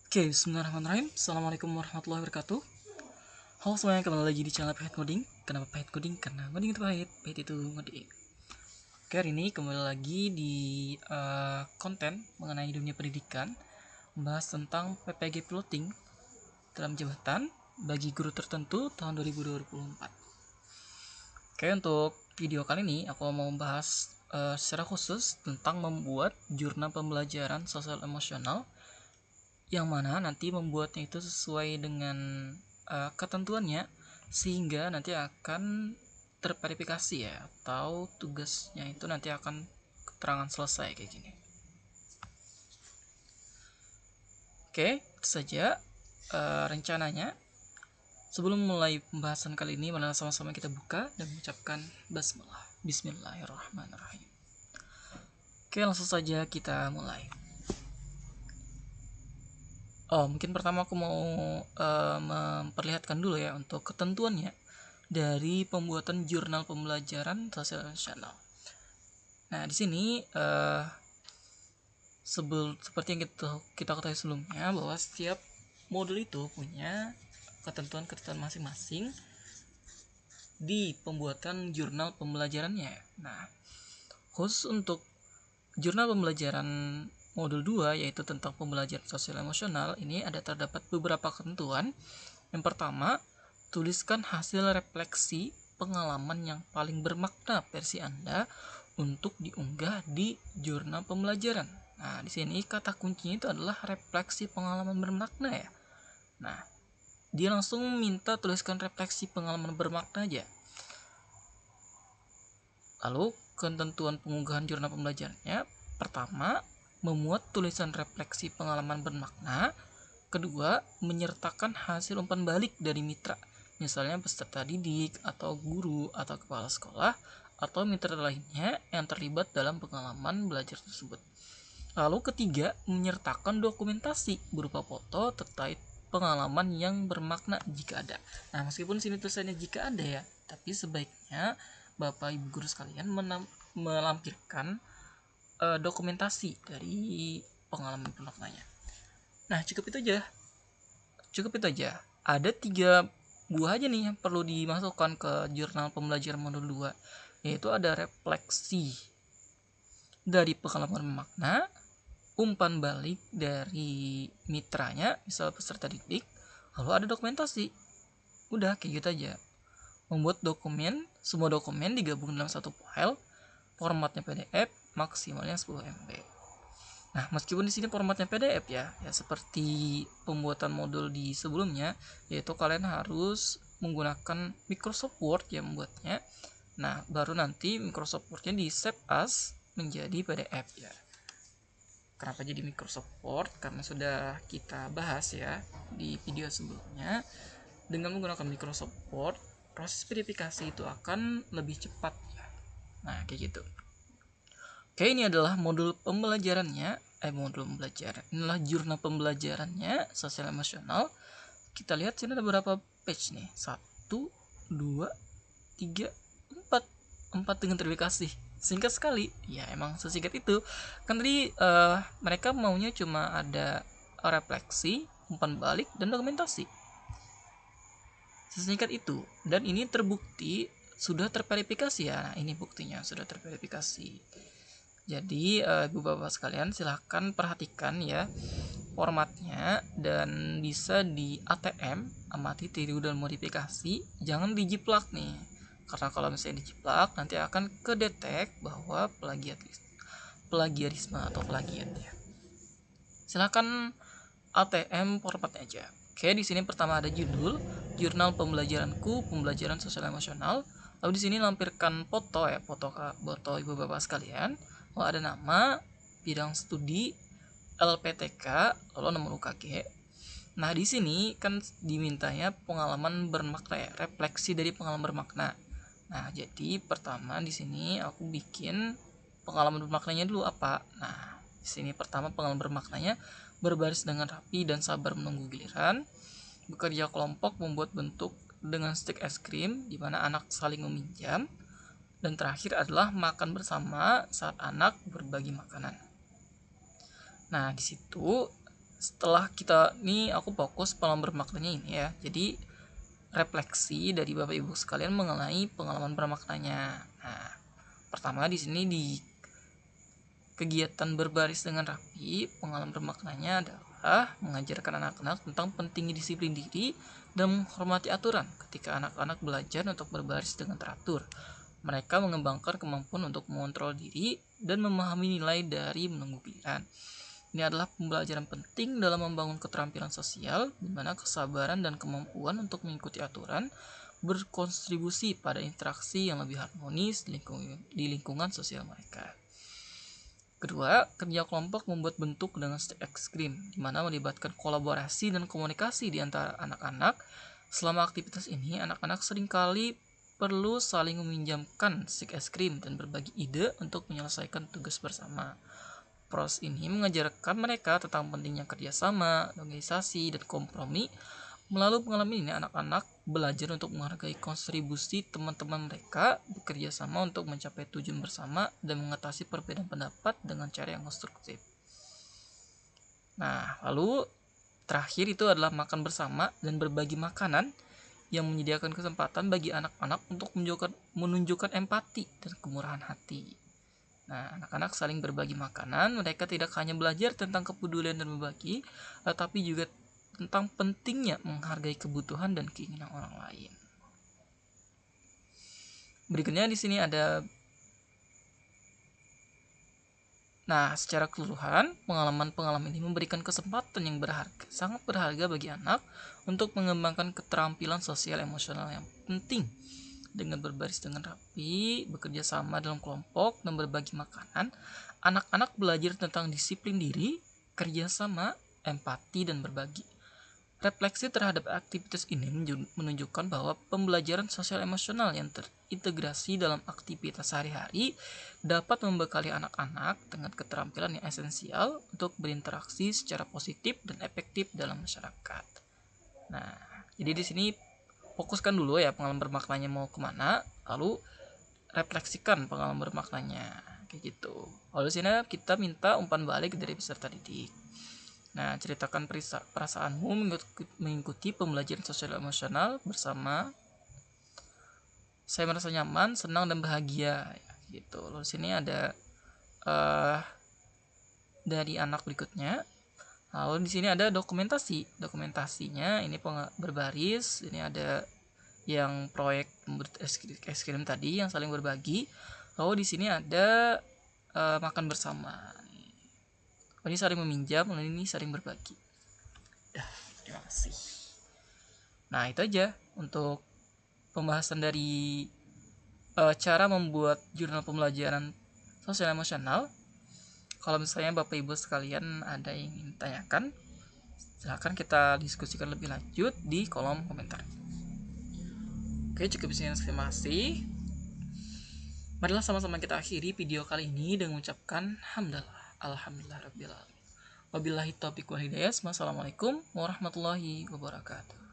Oke, bismillahirrahmanirrahim. Assalamualaikum warahmatullahi wabarakatuh. Halo semuanya, kembali lagi di channel Pahit Ngoding. Kenapa Pahit Ngoding? Karena ngoding itu pahit, pahit itu ngoding. Oke, hari ini kembali lagi di konten mengenai dunia pendidikan, membahas tentang PPG Piloting dalam jabatan bagi guru tertentu tahun 2024. Oke, untuk video kali ini aku mau membahas secara khusus tentang membuat jurnal pembelajaran sosial emosional, yang mana nanti membuatnya itu sesuai dengan ketentuannya, sehingga nanti akan terverifikasi ya, atau tugasnya itu nanti akan keterangan selesai kayak gini. Oke, itu saja rencananya. Sebelum mulai pembahasan kali ini, mari sama-sama kita buka dan mengucapkan basmalah. Bismillahirrahmanirrahim. Oke, langsung saja kita mulai. Mungkin pertama aku mau memperlihatkan dulu ya untuk ketentuannya dari pembuatan jurnal pembelajaran sosial emosional. Nah, di sini seperti yang kita ketahui sebelumnya, bahwa setiap modul itu punya ketentuan-ketentuan masing-masing di pembuatan jurnal pembelajarannya. Nah, khusus untuk jurnal pembelajaran modul 2, yaitu tentang pembelajaran sosial emosional, ini terdapat beberapa ketentuan. Yang pertama, tuliskan hasil refleksi pengalaman yang paling bermakna versi Anda untuk diunggah di jurnal pembelajaran. Nah, di sini kata kuncinya itu adalah refleksi pengalaman bermakna ya. Nah, dia langsung minta tuliskan refleksi pengalaman bermakna aja. Lalu, ketentuan pengunggahan jurnal pembelajarannya, pertama, memuat tulisan refleksi pengalaman bermakna. Kedua, menyertakan hasil umpan balik dari mitra, misalnya peserta didik, atau guru, atau kepala sekolah, atau mitra lainnya yang terlibat dalam pengalaman belajar tersebut. Lalu ketiga, menyertakan dokumentasi berupa foto terkait pengalaman yang bermakna jika ada. Nah, meskipun sini tulisannya jika ada ya, tapi sebaiknya Bapak Ibu guru sekalian melampirkan dokumentasi dari pengalaman bermaknanya. Nah, cukup itu aja. Ada 3 buah aja nih yang perlu dimasukkan ke jurnal pembelajaran modul 2, yaitu ada refleksi dari pengalaman bermakna, umpan balik dari mitranya, misal peserta didik, lalu ada dokumentasi. Udah kayak gitu aja. Membuat dokumen, semua dokumen digabung dalam satu file, formatnya PDF, maksimalnya 10 MB. Nah, meskipun di sini formatnya PDF ya seperti pembuatan modul di sebelumnya, yaitu kalian harus menggunakan Microsoft Word yang membuatnya. Nah, baru nanti Microsoft Word-nya di save as menjadi PDF ya. Kenapa jadi Microsoft Word? Karena sudah kita bahas ya di video sebelumnya. Dengan menggunakan Microsoft Word, proses verifikasi itu akan lebih cepat ya. Nah, kayak gitu. Oke, ini adalah modul pembelajarannya. Inilah jurnal pembelajarannya sosial emosional. Kita lihat sini ada berapa page nih? 1, 2, 3, 4. 4 dengan verifikasi. Singkat sekali. Ya, emang sesingkat itu. Kan tadi mereka maunya cuma ada refleksi, umpan balik, dan dokumentasi. Sesingkat itu. Dan ini terbukti sudah terverifikasi ya. Nah, ini buktinya sudah terverifikasi. Jadi ibu bapak sekalian silahkan perhatikan ya formatnya, dan bisa di ATM, amati, tiru, dan modifikasi. Jangan dijiplak nih, karena kalau misalnya dijiplak nanti akan kedetek bahwa plagiarisme atau plagiat ya. Silahkan ATM formatnya aja. Oke, di sini pertama ada judul jurnal pembelajaranku, pembelajaran sosial emosional. Lalu di sini lampirkan foto ya, foto ibu bapak sekalian. Lalu ada nama, bidang studi, LPTK, lalu nomor UKG. Nah, di sini kan dimintanya pengalaman bermakna ya, refleksi dari pengalaman bermakna. Nah, jadi pertama di sini aku bikin pengalaman bermaknanya dulu apa. Nah, di sini pertama pengalaman bermaknanya berbaris dengan rapi dan sabar menunggu giliran. Bekerja kelompok membuat bentuk dengan stik es krim di mana anak saling meminjam. Dan terakhir adalah makan bersama saat anak berbagi makanan. Nah, di situ setelah kita nih, aku fokus pengalaman bermaknanya ini ya. Jadi refleksi dari Bapak Ibu sekalian mengenai pengalaman bermaknanya. Nah, pertama di sini di kegiatan berbaris dengan rapi, pengalaman bermaknanya adalah mengajarkan anak-anak tentang pentingnya disiplin diri dan menghormati aturan. Ketika anak-anak belajar untuk berbaris dengan teratur, mereka mengembangkan kemampuan untuk mengontrol diri dan memahami nilai dari menunggu giliran. Ini adalah pembelajaran penting dalam membangun keterampilan sosial, di mana kesabaran dan kemampuan untuk mengikuti aturan berkontribusi pada interaksi yang lebih harmonis di lingkungan sosial mereka. Kedua, kerja kelompok membuat bentuk dengan stick ekstrim, di mana melibatkan kolaborasi dan komunikasi di antara anak-anak. Selama aktivitas ini, anak-anak seringkali perlu saling meminjamkan stick es krim dan berbagi ide untuk menyelesaikan tugas bersama. Proses ini mengajarkan mereka tentang pentingnya kerjasama, organisasi, dan kompromi. Melalui pengalaman ini, anak-anak belajar untuk menghargai kontribusi teman-teman mereka, bekerja sama untuk mencapai tujuan bersama, dan mengatasi perbedaan pendapat dengan cara yang konstruktif. Nah, lalu terakhir itu adalah makan bersama dan berbagi makanan yang menyediakan kesempatan bagi anak-anak untuk menunjukkan empati dan kemurahan hati. Nah, anak-anak saling berbagi makanan, mereka tidak hanya belajar tentang kepedulian dan berbagi, tetapi juga tentang pentingnya menghargai kebutuhan dan keinginan orang lain. Berikutnya di sini ada. Nah, secara keseluruhan, pengalaman-pengalaman ini memberikan kesempatan yang sangat berharga bagi anak untuk mengembangkan keterampilan sosial emosional yang penting. Dengan berbaris dengan rapi, bekerja sama dalam kelompok, dan berbagi makanan, anak-anak belajar tentang disiplin diri, kerjasama, empati, dan berbagi. Refleksi terhadap aktivitas ini menunjukkan bahwa pembelajaran sosial emosional yang terintegrasi dalam aktivitas sehari-hari dapat membekali anak-anak dengan keterampilan yang esensial untuk berinteraksi secara positif dan efektif dalam masyarakat. Nah, jadi di sini fokuskan dulu ya pengalaman bermaknanya mau kemana, lalu refleksikan pengalaman bermaknanya kayak gitu. Lalu sini kita minta umpan balik dari peserta didik. Nah, ceritakan perasaanmu mengikuti pembelajaran sosial emosional bersama. Saya merasa nyaman, senang, dan bahagia gitu. Lalu sini ada dari anak berikutnya. Lalu di sini ada dokumentasi. Dokumentasinya ini berbaris. Ini ada yang proyek es krim tadi yang saling berbagi. Lalu di sini ada makan bersama. Ini saling meminjam, lalu ini saling berbagi. Terima kasih. Nah, itu aja untuk pembahasan dari cara membuat jurnal pembelajaran sosial emosional. Kalau misalnya Bapak Ibu sekalian ada yang ingin tanyakan, silahkan kita diskusikan lebih lanjut di kolom komentar. Oke, cukup sekian, terima kasih. Marilah sama-sama kita akhiri video kali ini dengan mengucapkan alhamdulillah rabbil alamin. Wabillahi taufiq wal hidayah. Wassalamualaikum warahmatullahi wabarakatuh.